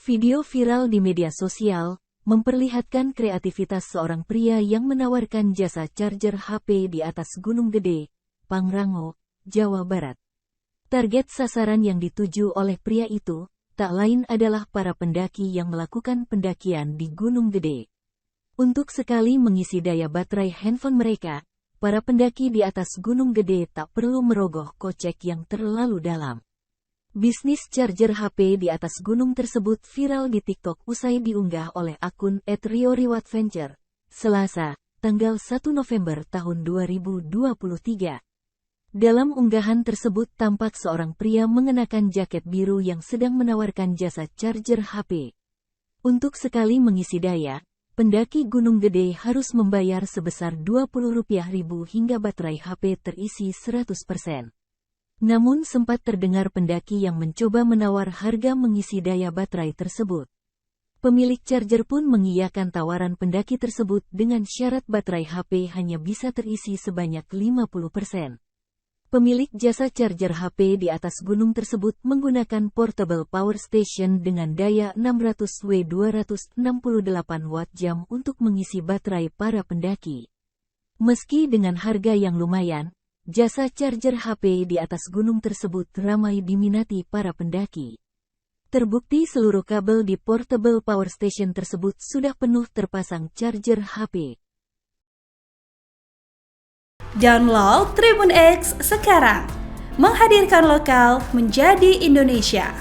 Video viral di media sosial memperlihatkan kreativitas seorang pria yang menawarkan jasa charger HP di atas Gunung Gede, Pangrango, Jawa Barat. Target sasaran yang dituju oleh pria itu tak lain adalah para pendaki yang melakukan pendakian di Gunung Gede. Untuk sekali mengisi daya baterai handphone mereka, para pendaki di atas Gunung Gede tak perlu merogoh kocek yang terlalu dalam. Bisnis charger HP di atas gunung tersebut viral di TikTok usai diunggah oleh akun @rioriwadventure, Selasa, tanggal 1 November tahun 2023. Dalam unggahan tersebut tampak seorang pria mengenakan jaket biru yang sedang menawarkan jasa charger HP. Untuk sekali mengisi daya, pendaki Gunung Gede harus membayar sebesar Rp20.000 hingga baterai HP terisi 100%. Namun sempat terdengar pendaki yang mencoba menawar harga mengisi daya baterai tersebut. Pemilik charger pun mengiyakan tawaran pendaki tersebut dengan syarat baterai HP hanya bisa terisi sebanyak 50%. Pemilik jasa charger HP di atas gunung tersebut menggunakan portable power station dengan daya 600W 268 Watt-jam untuk mengisi baterai para pendaki. Meski dengan harga yang lumayan, jasa charger HP di atas gunung tersebut ramai diminati para pendaki. Terbukti seluruh kabel di portable power station tersebut sudah penuh terpasang charger HP. Download Tribun X sekarang, menghadirkan lokal menjadi Indonesia.